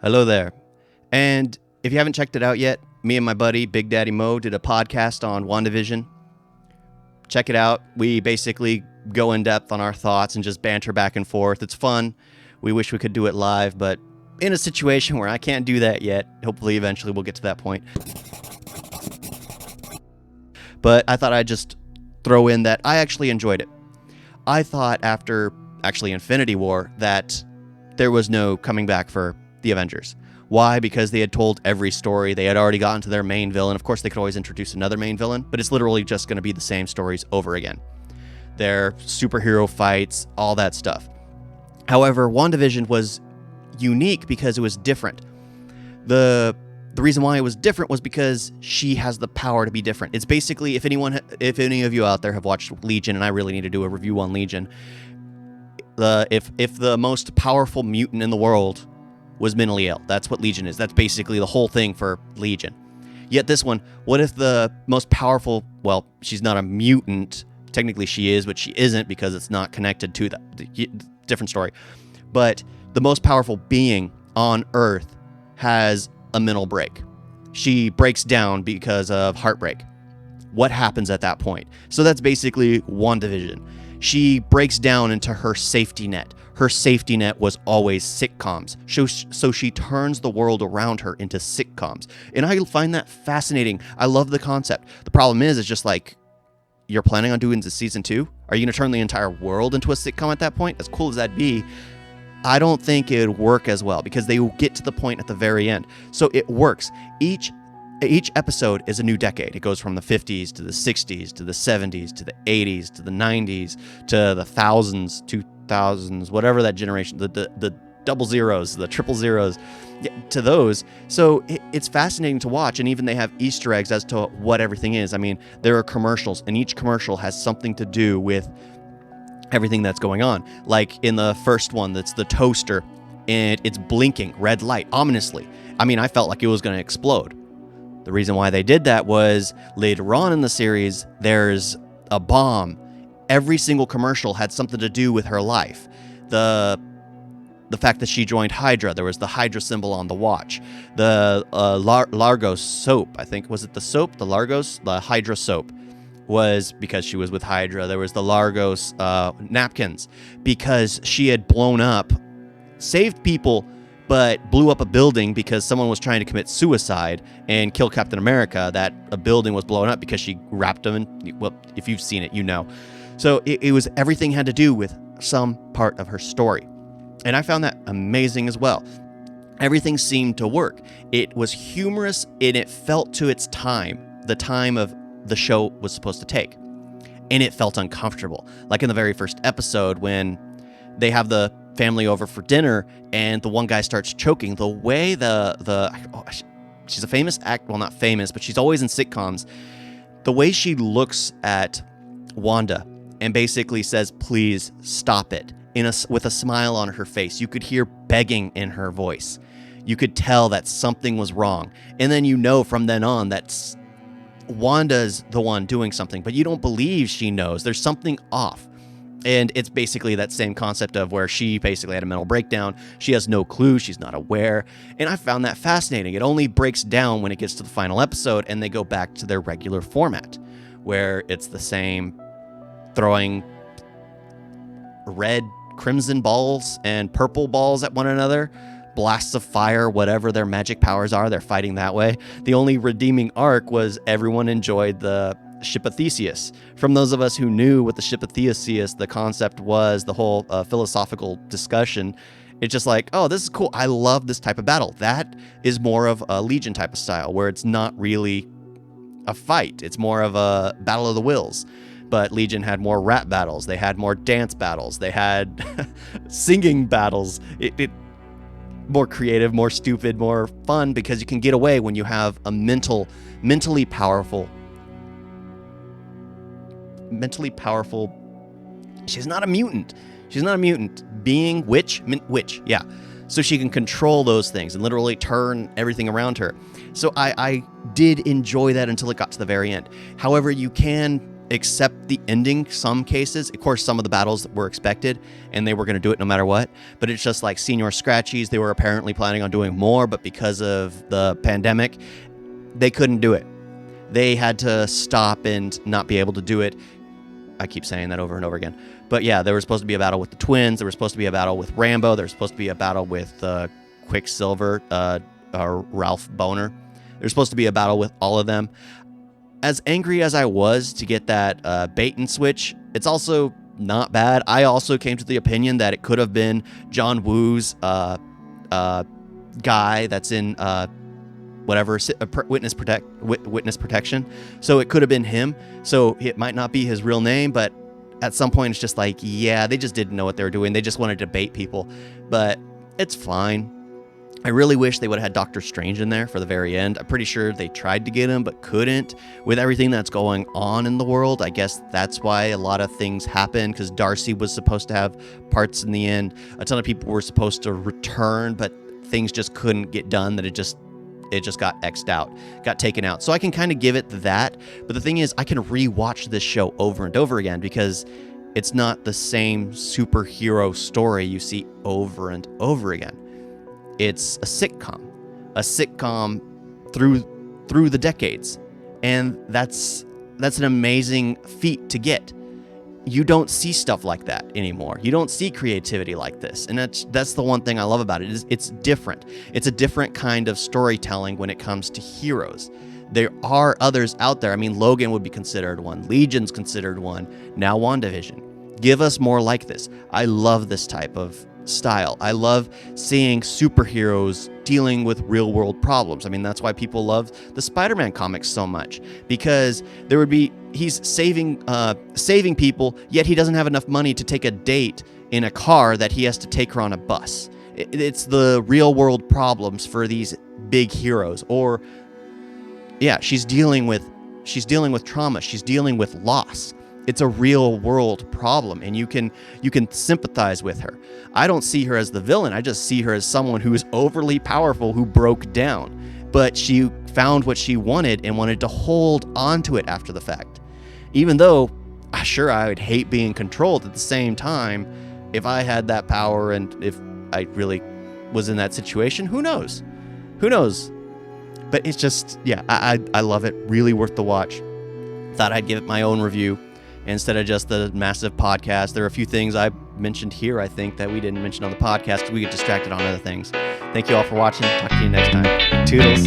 Hello there. And if you haven't checked it out yet, me and my buddy, Big Daddy Mo, did a podcast on WandaVision. Check it out. We basically go in depth on our thoughts and just banter back and forth. It's fun. We wish we could do it live, but in a situation where I can't do that yet. Hopefully, eventually, we'll get to that point. But I thought I'd just throw in that I actually enjoyed it. I thought after, Infinity War, that there was no coming back for the Avengers. Why? Because they had told every story. They had already gotten to their main villain. Of course, they could always introduce another main villain, but it's literally just going to be the same stories over again. Their superhero fights, all that stuff. However, WandaVision was unique because it was different. The reason why it was different was because she has the power to be different. It's basically, if any of you out there have watched Legion, and I really need to do a review on Legion, if the most powerful mutant in the world was mentally ill, that's what Legion is. That's basically the whole thing for Legion. Yet this one, what if the most powerful, well, she's not a mutant, technically she is, but she isn't because it's not connected to the different story. But the most powerful being on Earth has a mental break. She breaks down because of heartbreak. What happens at that point? So that's basically WandaVision. She breaks down into her safety net. Her safety net was always sitcoms. So she turns the world around her into sitcoms. And I find that fascinating. I love the concept. The problem is, it's just like, you're planning on doing this season 2? Are you going to turn the entire world into a sitcom at that point? As cool as that'd be, I don't think it would work as well because they will get to the point at the very end. So it works. Each episode is a new decade. It goes from the 50s to the 60s to the 70s to the 80s to the 90s to the thousands, 2000s, whatever that generation, the double zeros, the triple zeros, to those. So it's fascinating to watch, and even they have Easter eggs as to what everything is. I mean, there are commercials, and each commercial has something to do with everything that's going on. Like in the first one, that's the toaster, and it's blinking red light ominously. I mean, I felt like it was going to explode. The reason why they did that was later on in the series, there's a bomb. Every single commercial had something to do with her life. The fact that she joined Hydra, there was the Hydra symbol on the watch. The Largos soap, I think, was it the soap? The Largos? The Hydra soap was because she was with Hydra. There was the Largos napkins because she had blown up, saved people, but blew up a building because someone was trying to commit suicide and kill Captain America. That a building was blown up because she wrapped him in, well, if you've seen it, you know. So it was, everything had to do with some part of her story. And I found that amazing as well. Everything seemed to work. It was humorous and it felt to its time, the time of the show was supposed to take. And it felt uncomfortable. Like in the very first episode when they have the family over for dinner and the one guy starts choking, the way she's a famous act, well, not famous, but she's always in sitcoms. The way she looks at Wanda and basically says, please stop it, with a smile on her face. You could hear begging in her voice. You could tell that something was wrong. And then you know from then on that Wanda's the one doing something, but you don't believe she knows. There's something off. And it's basically that same concept of where she basically had a mental breakdown. She has no clue. She's not aware. And I found that fascinating. It only breaks down when it gets to the final episode and they go back to their regular format, where it's the same throwing red, crimson balls and purple balls at one another, blasts of fire, whatever their magic powers are, they're fighting that way. The only redeeming arc was everyone enjoyed the ship of Theseus. From those of us who knew what the ship of Theseus, the concept was, the whole philosophical discussion, it's just like, oh, this is cool. I love this type of battle. That is more of a Legion type of style, where it's not really a fight. It's more of a battle of the wills. But Legion had more rap battles. They had more dance battles. They had singing battles. It more creative, more stupid, more fun, because you can get away when you have a mentally powerful. She's not a mutant. She's not a mutant. Being witch, yeah. So she can control those things and literally turn everything around her. So I did enjoy that until it got to the very end. However, you can accept the ending some cases. Of course, some of the battles were expected, and they were going to do it no matter what. But it's just like Senior Scratchies. They were apparently planning on doing more, but because of the pandemic, they couldn't do it. They had to stop and not be able to do it. I keep saying that over and over again. But yeah, there was supposed to be a battle with the twins. There was supposed to be a battle with Rambo. There was supposed to be a battle with Quicksilver, Ralph Boner. There's supposed to be a battle with all of them. As angry as I was to get that bait and switch, it's also not bad. I also came to the opinion that it could have been John Woo's guy that's in witness protection. So it could have been him. So it might not be his real name, but at some point it's just like, yeah, they just didn't know what they were doing. They just wanted to bait people, but it's fine. I really wish they would have had Doctor Strange in there for the very end. I'm pretty sure they tried to get him, but couldn't. With everything that's going on in the world, I guess that's why a lot of things happened, because Darcy was supposed to have parts in the end. A ton of people were supposed to return, but things just couldn't get done, that it just got X'd out, got taken out. So I can kind of give it that. But the thing is, I can rewatch this show over and over again, because it's not the same superhero story you see over and over again. It's a sitcom through the decades, and that's an amazing feat to get. You don't see stuff like that anymore. You don't see creativity like this, and that's the one thing I love about it. It's different. It's a different kind of storytelling when it comes to heroes. There are others out there. I mean, Logan would be considered one. Legion's considered one. Now WandaVision. Give us more like this. I love this type of style. I love seeing superheroes dealing with real world problems. I mean, that's why people love the Spider-Man comics so much, because he's saving people, yet he doesn't have enough money to take a date in a car that he has to take her on a bus. It's the real world problems for these big heroes. Or yeah, she's dealing with trauma. She's dealing with loss. It's a real world problem, and you can sympathize with her. I don't see her as the villain. I just see her as someone who is overly powerful, who broke down, but she found what she wanted and wanted to hold on to it after the fact. Even though, sure, I would hate being controlled, at the same time, if I had that power and if I really was in that situation, who knows? Who knows? But it's just, yeah, I love it. Really worth the watch. Thought I'd give it my own review instead of just the massive podcast. There are a few things I mentioned here, I think, that we didn't mention on the podcast because we get distracted on other things. Thank you all for watching. Talk to you next time. Toodles.